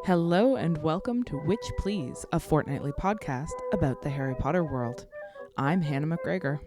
Hello and welcome to Witch Please, a fortnightly podcast about the Harry Potter world. I'm Hannah McGregor.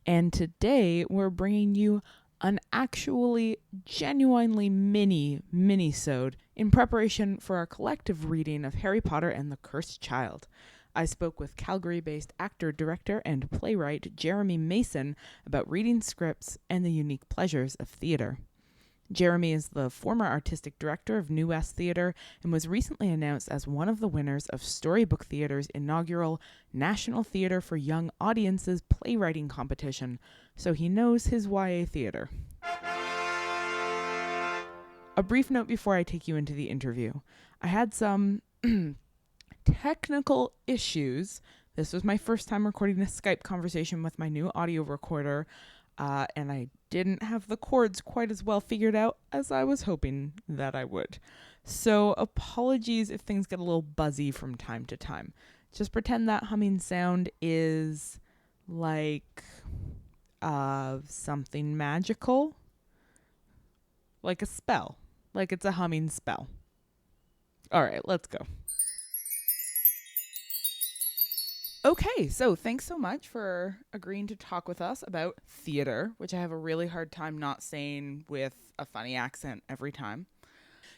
And today we're bringing you an actually genuinely mini-sode in preparation for our collective reading of Harry Potter and the Cursed Child. I spoke with Calgary-based actor, director, and playwright Jeremy Mason about reading scripts and the unique pleasures of theater. Jeremy is the former artistic director of New West Theatre and was recently announced as one of the winners of Storybook Theatre's inaugural National Theatre for Young Audiences playwriting competition, so he knows his YA theatre. A brief note before I take you into the interview. I had some technical issues. This was my first time recording a Skype conversation with my new audio recorder, and I didn't have the chords quite as well figured out as I was hoping that I would. So apologies if things get a little buzzy from time to time. Just pretend that humming sound is like something magical, like a spell, like it's a humming spell. All right, let's go. Okay, so thanks so much for agreeing to talk with us about theater, which I have a really hard time not saying with a funny accent every time.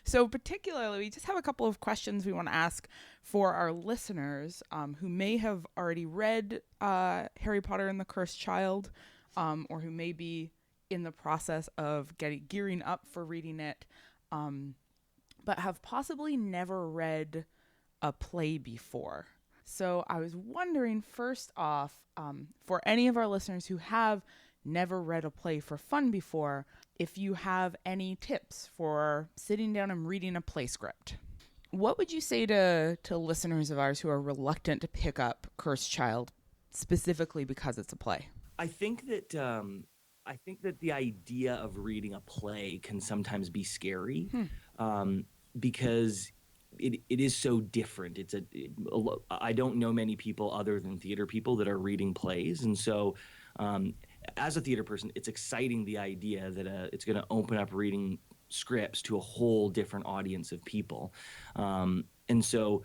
So particularly, we just have a couple of questions we want to ask for our listeners who may have already read Harry Potter and the Cursed Child, or who may be in the process of gearing up for reading it, but have possibly never read a play before. So I was wondering, first off, for any of our listeners who have never read a play for fun before, if you have any tips for sitting down and reading a play script. What would you say to listeners of ours who are reluctant to pick up Cursed Child, specifically because it's a play? I think that the idea of reading a play can sometimes be scary, because it is so different. I don't know many people other than theater people that are reading plays, and so as a theater person, it's exciting, the idea that it's going to open up reading scripts to a whole different audience of people, and so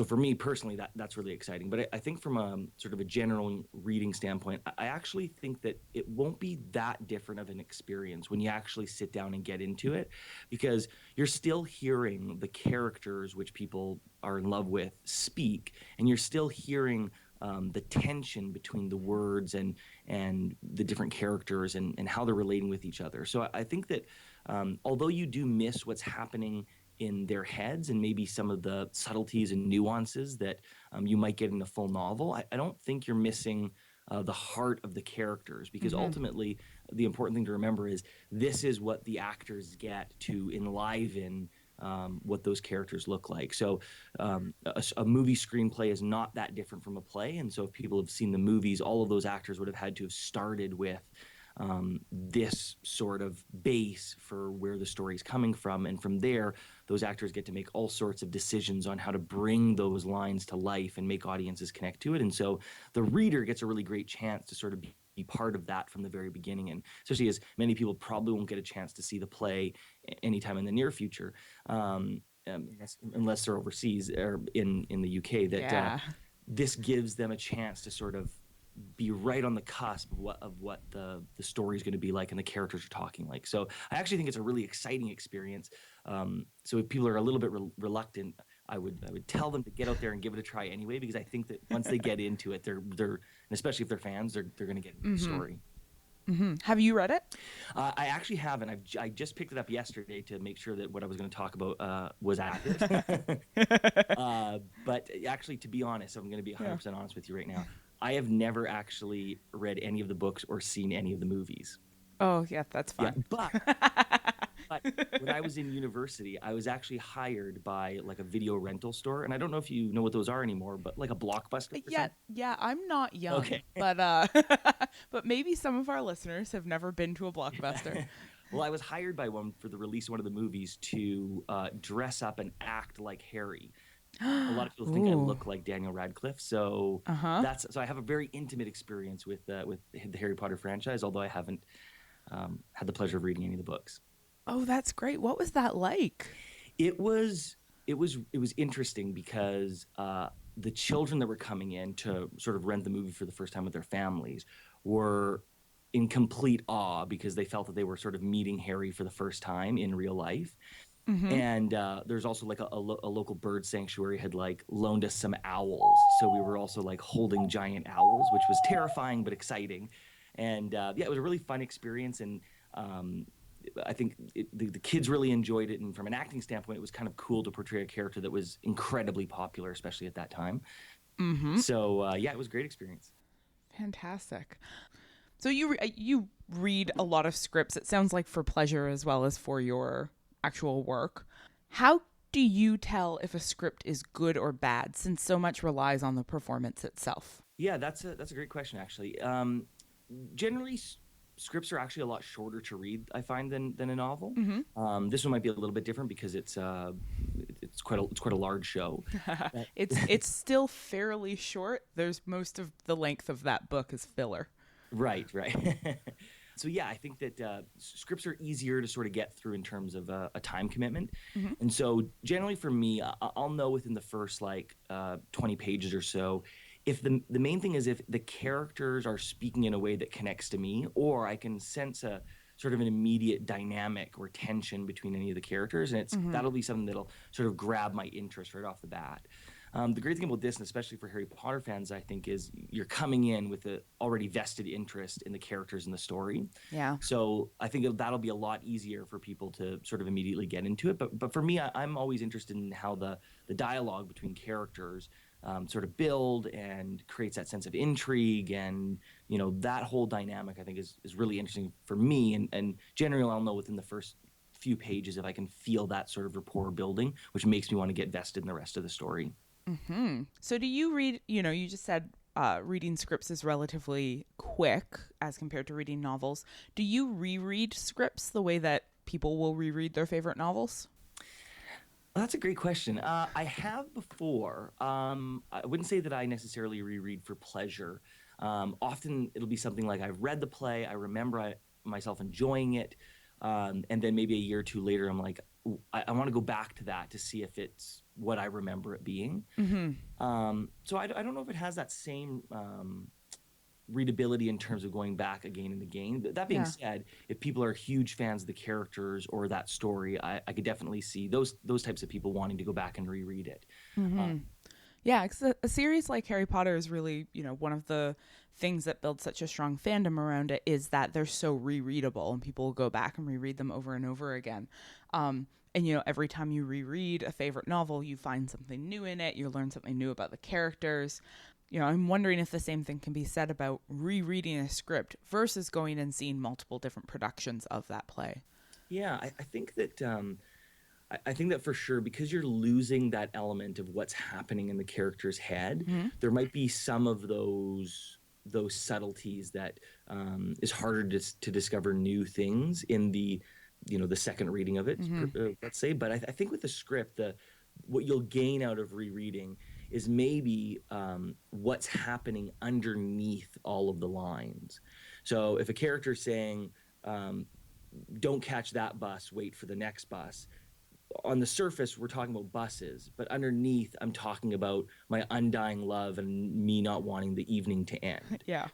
for me personally, that's really exciting. But I think from a sort of a general reading standpoint, I actually think that it won't be that different of an experience when you actually sit down and get into it, because you're still hearing the characters which people are in love with speak, and you're still hearing the tension between the words and the different characters and how they're relating with each other. So I think that although you do miss what's happening in their heads and maybe some of the subtleties and nuances that you might get in a full novel, I don't think you're missing the heart of the characters, because ultimately the important thing to remember is this is what the actors get to enliven what those characters look like. So a movie screenplay is not that different from a play, and so if people have seen the movies, all of those actors would have had to have started with this sort of base for where the story's coming from, and from there those actors get to make all sorts of decisions on how to bring those lines to life and make audiences connect to it. And so the reader gets a really great chance to sort of be part of that from the very beginning, and especially as many people probably won't get a chance to see the play anytime in the near future, unless they're overseas or in the UK, that this gives them a chance to sort of be right on the cusp of what the story is going to be like and the characters are talking like. So I actually think it's a really exciting experience. So if people are a little bit reluctant, I would tell them to get out there and give it a try anyway, because I think that once they get into it, they're and especially if they're fans, they're going to get into the story. Mm-hmm. Have you read it? I actually haven't. I just picked it up yesterday to make sure that what I was going to talk about was accurate. But actually, to be honest, I'm going to be 100% honest with you right now. I have never actually read any of the books or seen any of the movies. Oh, yeah, that's fine. Yeah, but when I was in university, I was actually hired by like a video rental store, and I don't know if you know what those are anymore, but like a Blockbuster. Yeah, I'm not young, okay. but but maybe some of our listeners have never been to a Blockbuster. Well, I was hired by one for the release of one of the movies to dress up and act like Harry. A lot of people think I Ooh. look like Daniel Radcliffe, so Uh-huh. that's so I have a very intimate experience with the Harry Potter franchise, although I haven't had the pleasure of reading any of the books. Oh, that's great. What was that like? It was it was interesting because the children that were coming in to sort of rent the movie for the first time with their families were in complete awe because they felt that they were sort of meeting Harry for the first time in real life. Mm-hmm. And there's also like a local bird sanctuary had like loaned us some owls, so we were also like holding giant owls, which was terrifying but exciting. And yeah, it was a really fun experience. And um, I think the kids really enjoyed it, and from an acting standpoint, it was kind of cool to portray a character that was incredibly popular, especially at that time. Mm-hmm. So yeah, it was a great experience. Fantastic. So you read a lot of scripts. It sounds like for pleasure as well as for your actual work. How do you tell if a script is good or bad since so much relies on the performance itself? Yeah, that's a great question actually. Generally, scripts are actually a lot shorter to read, I find, than a novel. Mm-hmm. This one might be a little bit different because it's quite a large show. But It's still fairly short. There's most of the length of that book is filler. right, right. So yeah, I think that scripts are easier to sort of get through in terms of a time commitment. Mm-hmm. And so generally for me, I'll know within the first like 20 pages or so if the main thing is if the characters are speaking in a way that connects to me, or I can sense a sort of an immediate dynamic or tension between any of the characters, and Mm-hmm. that'll be something that'll sort of grab my interest right off the bat. The great thing about this, and especially for Harry Potter fans, I think, is you're coming in with an already vested interest in the characters and the story. Yeah. So I think that'll be a lot easier for people to sort of immediately get into it. But for me, I'm always interested in how the dialogue between characters sort of build and creates that sense of intrigue, and that whole dynamic I think is really interesting for me. And generally, I'll know within the first few pages if I can feel that sort of rapport building, which makes me want to get vested in the rest of the story. Mm-hmm. So do you read, you just said reading scripts is relatively quick as compared to reading novels. Do you reread scripts the way that people will reread their favorite novels? Well, that's a great question. I have before. I wouldn't say that I necessarily reread for pleasure. Often it'll be something like I've read the play, I remember myself enjoying it, and then maybe a year or two later, I'm like, I want to go back to that to see if it's what I remember it being. Mm-hmm. So I don't know if it has that same readability in terms of going back again and again. That being Yeah. said, if people are huge fans of the characters or that story, I could definitely see those types of people wanting to go back and reread it. Uh, Mm-hmm. Yeah, because a series like Harry Potter is really, one of the things that builds such a strong fandom around it is that they're so rereadable and people will go back and reread them over and over again. And, every time you reread a favorite novel, you find something new in it, you learn something new about the characters. I'm wondering if the same thing can be said about rereading a script versus going and seeing multiple different productions of that play. yeah, I think that. I think that for sure, because you're losing that element of what's happening in the character's head, Mm-hmm. there might be some of those subtleties that is harder to discover new things in the second reading of it, Mm-hmm. let's say. But I think with the script, the what you'll gain out of rereading is maybe what's happening underneath all of the lines. So if a character is saying, "Don't catch that bus, wait for the next bus," on the surface we're talking about buses, but underneath I'm talking about my undying love and me not wanting the evening to end. Yeah.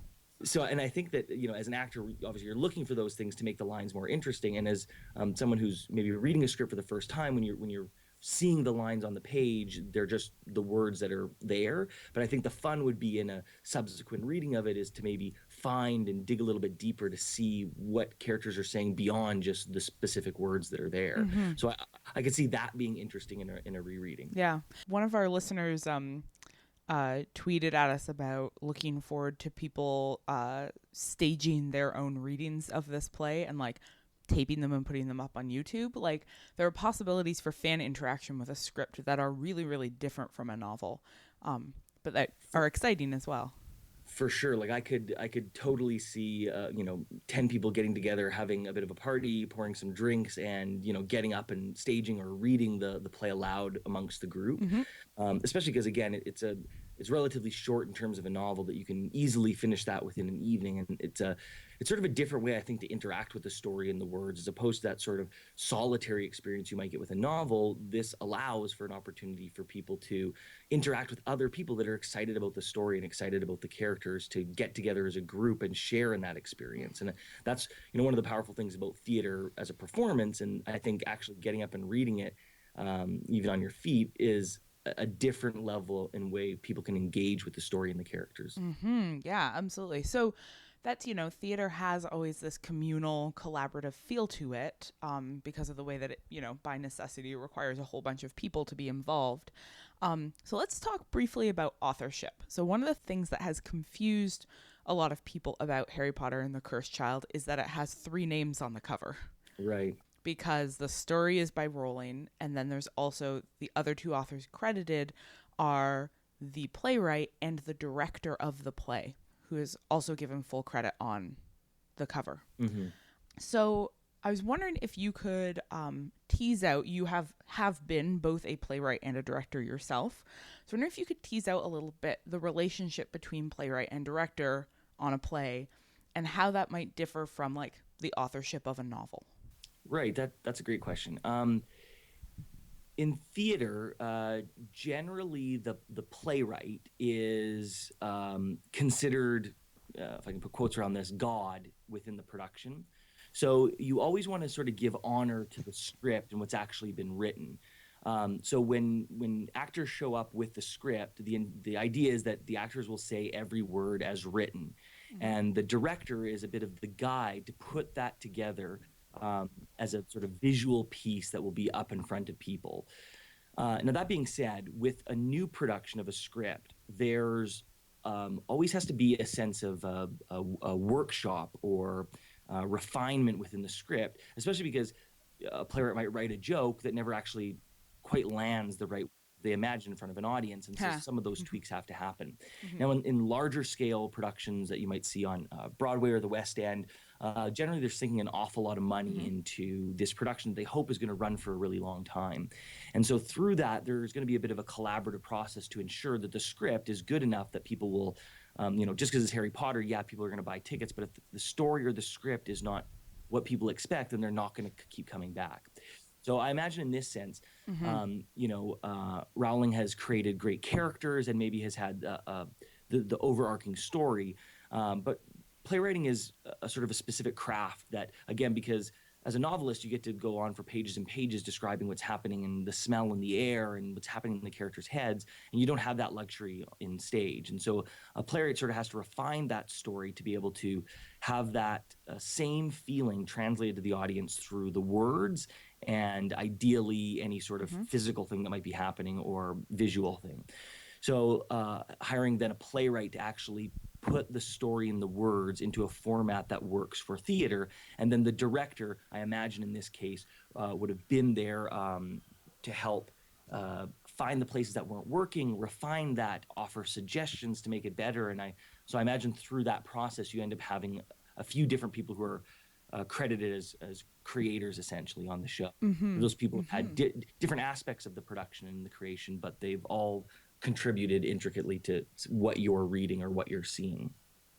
So, and I think that as an actor, obviously you're looking for those things to make the lines more interesting, and as someone who's maybe reading a script for the first time, when you're seeing the lines on the page, they're just the words that are there. But I think the fun would be in a subsequent reading of it is to maybe find and dig a little bit deeper to see what characters are saying beyond just the specific words that are there. Mm-hmm. So I could see that being interesting in a rereading. Yeah. One of our listeners tweeted at us about looking forward to people staging their own readings of this play and like taping them and putting them up on YouTube. Like there are possibilities for fan interaction with a script that are really, really different from a novel, but that are exciting as well. For sure. Like I could totally see, 10 people getting together, having a bit of a party, pouring some drinks, and getting up and staging or reading the play aloud amongst the group. Mm-hmm. Especially because again, it's relatively short in terms of a novel that you can easily finish that within an evening, and it's sort of a different way, I think, to interact with the story and the words, as opposed to that sort of solitary experience you might get with a novel. This allows for an opportunity for people to interact with other people that are excited about the story and excited about the characters, to get together as a group and share in that experience. And that's one of the powerful things about theater as a performance, and I think actually getting up and reading it, even on your feet, is a different level in way people can engage with the story and the characters. Mm-hmm. Yeah, absolutely. So that's, theater has always this communal, collaborative feel to it, because of the way that it, by necessity requires a whole bunch of people to be involved. So let's talk briefly about authorship. So one of the things that has confused a lot of people about Harry Potter and the Cursed Child is that it has three names on the cover, Right. because the story is by Rowling, and then there's also the other two authors credited are the playwright and the director of the play, who is also given full credit on the cover. Mm-hmm. So I was wondering if you could tease out. You have been both a playwright and a director yourself. So I wonder if you could tease out a little bit the relationship between playwright and director on a play, and how that might differ from like the authorship of a novel. Right. That's a great question. In theater, generally the playwright is considered, if I can put quotes around this, God within the production. So you always want to sort of give honor to the script and what's actually been written. So when actors show up with the script, the idea is that the actors will say every word as written, and the director is a bit of the guide to put that together, as a sort of visual piece that will be up in front of people. Now, that being said, with a new production of a script, there's always has to be a sense of a workshop or refinement within the script, especially because a playwright might write a joke that never actually quite lands the right they imagine in front of an audience, and so Huh. some of those tweaks have to happen. Mm-hmm. Now, in larger scale productions that you might see on Broadway or the West End, generally they're sinking an awful lot of money Mm-hmm. into this production they hope is going to run for a really long time, and so through that there's going to be a bit of a collaborative process to ensure that the script is good enough that people will, just because it's Harry Potter, yeah, people are going to buy tickets, but if the story or the script is not what people expect, then they're not going to keep coming back. So I imagine in this sense, Mm-hmm. Rowling has created great characters and maybe has had the overarching story, but playwriting is a sort of a specific craft that, again, because as a novelist, you get to go on for pages and pages describing what's happening in the smell in the air and what's happening in the characters' heads, and you don't have that luxury in stage. And so a playwright sort of has to refine that story to be able to have that same feeling translated to the audience through the words and ideally any sort of Mm-hmm. physical thing that might be happening or visual thing. So hiring then a playwright to actually put the story and the words into a format that works for theater, and then the director, I imagine in this case, would have been there to help find the places that weren't working, refine that, offer suggestions to make it better. So I imagine through that process you end up having a few different people who are credited as creators essentially on the show. Mm-hmm. Those people have Mm-hmm. had different aspects of the production and the creation, but they've all contributed intricately to what you're reading or what you're seeing.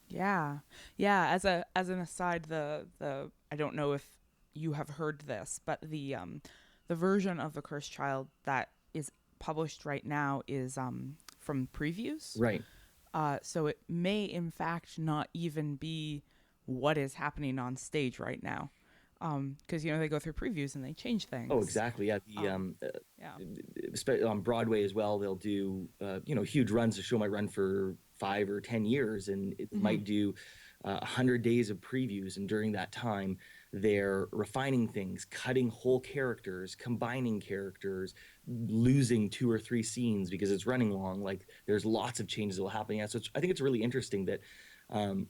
Yeah. Yeah, as an aside, the I don't know if you have heard this, but the version of The Cursed Child that is published right now is from previews. Right. So it may in fact not even be what is happening on stage right now. Because they go through previews and they change Oh, things. exactly. Yeah. Yeah. On Broadway as well, they'll do huge runs. The show might run for 5 or 10 years, and it Mm-hmm. might do 100 days of previews. And during that time, they're refining things, cutting whole characters, combining characters, losing 2 or 3 scenes because it's running long. Like there's lots of changes that will happen. Yeah, so I think it's really interesting that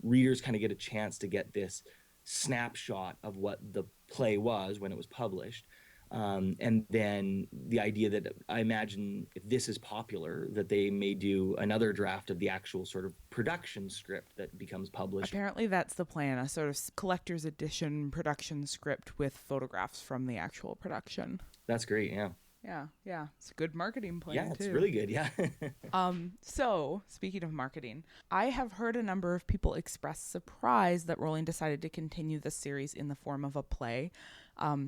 readers kind of get a chance to get this snapshot of what the play was when it was published. And then the idea that I imagine if this is popular, that they may do another draft of the actual sort of production script that becomes published. Apparently, that's the plan, a sort of collector's edition production script with photographs from the actual production. That's great. Yeah. Yeah, yeah. It's a good marketing Yeah, plan, it's too. really good. Yeah. So, speaking of marketing, I have heard a number of people express surprise that Rowling decided to continue the series in the form of a play,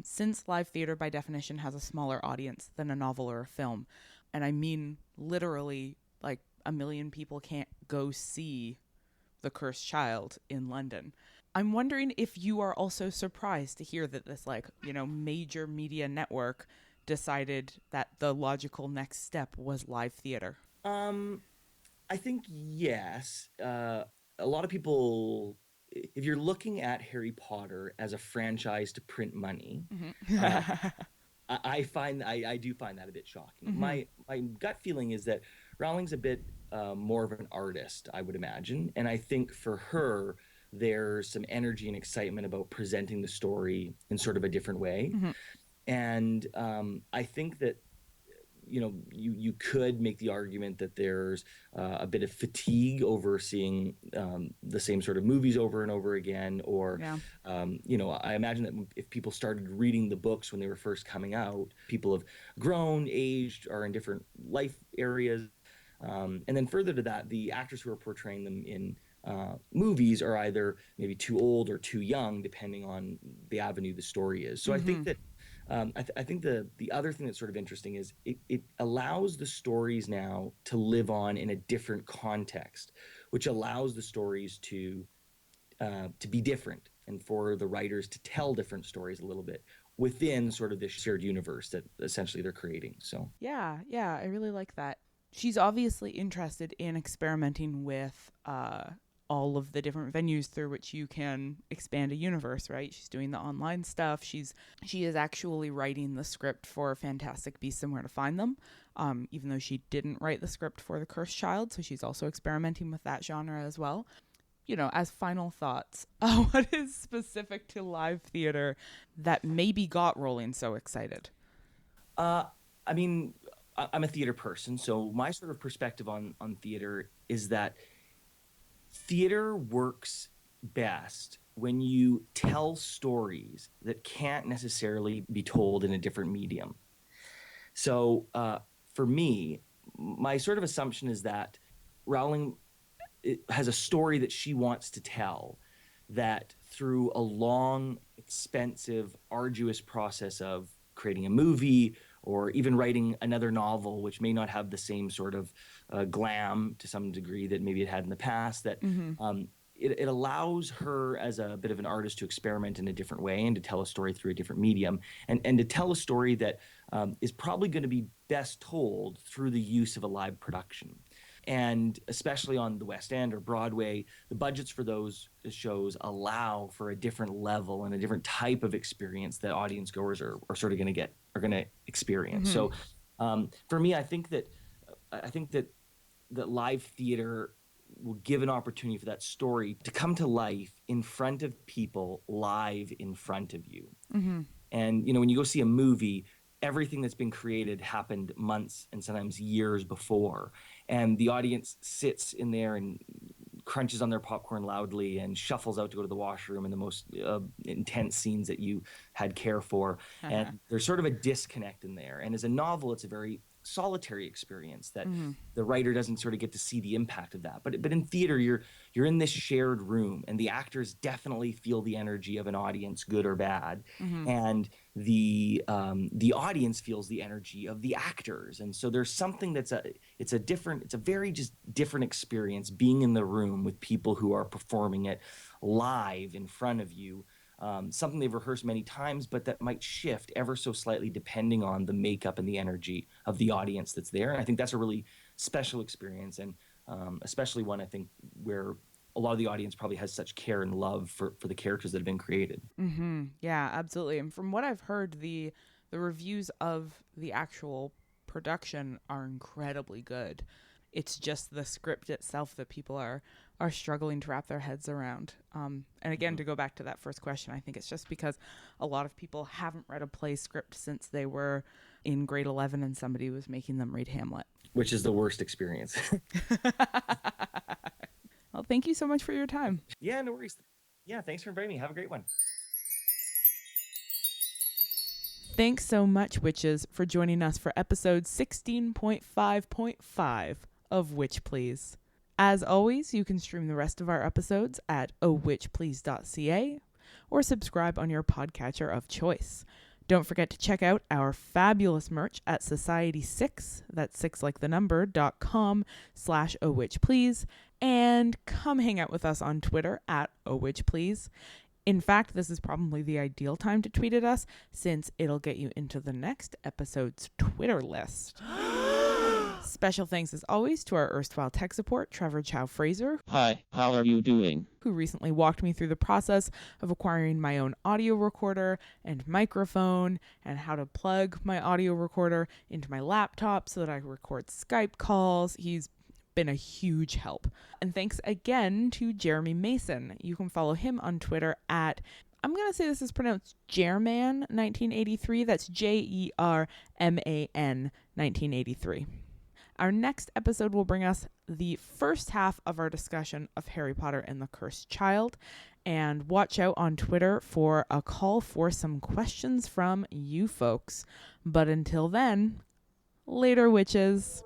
since live theater, by definition, has a smaller audience than a novel or a film. And I mean, literally, like, a million people can't go see The Cursed Child in London. I'm wondering if you are also surprised to hear that this, like, major media network decided that the logical next step was live theater. um, I think yes. A lot of people, if you're looking at Harry Potter as a franchise to print money, uh, Mm-hmm. I do find that a bit shocking. Mm-hmm. My gut feeling is that Rowling's a bit more of an artist, I would imagine, and I think for her there's some energy and excitement about presenting the story in sort of a different way. Mm-hmm. And I think that you could make the argument that there's a bit of fatigue over seeing the same sort of movies over and over again, or Yeah. I imagine that if people started reading the books when they were first coming out, people have grown, aged, are in different life areas, and then further to that, the actors who are portraying them in movies are either maybe too old or too young, depending on the avenue the story is. So I Mm-hmm. think that I think the other thing that's sort of interesting is it allows the stories now to live on in a different context, which allows the stories to be different and for the writers to tell different stories a little bit within sort of this shared universe that essentially they're creating. So Yeah, yeah, I really like that. She's obviously interested in experimenting with all of the different venues through which you can expand a universe, right? She's doing the online stuff. She is actually writing the script for Fantastic Beasts and Where to Find Them, even though she didn't write the script for The Cursed Child. So she's also experimenting with that genre as well. As final thoughts, what is specific to live theater that maybe got Rowling so excited? uh, I mean, I'm a theater person, so my sort of perspective on theater is that theater works best when you tell stories that can't necessarily be told in a different medium. So for me, my sort of assumption is that Rowling has a story that she wants to tell that through a long, expensive, arduous process of creating a movie or even writing another novel, which may not have the same sort of glam to some degree that maybe it had in the past, that Mm-hmm. it allows her as a bit of an artist to experiment in a different way and to tell a story through a different medium, and to tell a story that is probably going to be best told through the use of a live production. And especially on the West End or Broadway, the budgets for those shows allow for a different level and a different type of experience that audience goers are sort of going to experience. Mm-hmm. So for me, I think that live theater will give an opportunity for that story to come to life in front of people live in front of you. Mm-hmm. And when you go see a movie, everything that's been created happened months and sometimes years before, and the audience sits in there and crunches on their popcorn loudly and shuffles out to go to the washroom in the most intense scenes that you had care for. And there's sort of a disconnect in there. And as a novel, it's a very solitary experience that Mm-hmm. the writer doesn't sort of get to see the impact of that. But in theater, you're in this shared room, and the actors definitely feel the energy of an audience, good or bad, Mm-hmm. and the audience feels the energy of the actors. And so there's something it's a very just different experience being in the room with people who are performing it live in front of you, something they've rehearsed many times, but that might shift ever so slightly depending on the makeup and the energy of the audience that's there. And I think that's a really special experience, and especially one I think where a lot of the audience probably has such care and love for the characters that have been created. Mm-hmm. Yeah, absolutely. And from what I've heard, the reviews of the actual production are incredibly good. It's just the script itself that people are struggling to wrap their heads around. And again, to go back to that first question, I think it's just because a lot of people haven't read a play script since they were in grade 11 and somebody was making them read Hamlet. Which is the worst experience. Well, thank you so much for your time. Yeah, no worries. Yeah, thanks for inviting me. Have a great one. Thanks so much, witches, for joining us for episode 16.5.5 of Witch Please. As always, you can stream the rest of our episodes at ohwitchplease.ca or subscribe on your podcatcher of choice. Don't forget to check out our fabulous merch at Society6, that's 6 like the number, .com/ohwitchplease, and come hang out with us on Twitter at ohwitchplease. In fact, this is probably the ideal time to tweet at us since it'll get you into the next episode's Twitter list. Special thanks as always to our erstwhile tech support, Trevor Chow Fraser. Hi, how are you doing? Who recently walked me through the process of acquiring my own audio recorder and microphone and how to plug my audio recorder into my laptop so that I record Skype calls. He's been a huge help. And thanks again to Jeremy Mason. You can follow him on Twitter at, I'm going to say this is pronounced Jerman1983. That's JERMAN 1983. Our next episode will bring us the first half of our discussion of Harry Potter and the Cursed Child. And watch out on Twitter for a call for some questions from you folks. But until then, later, witches.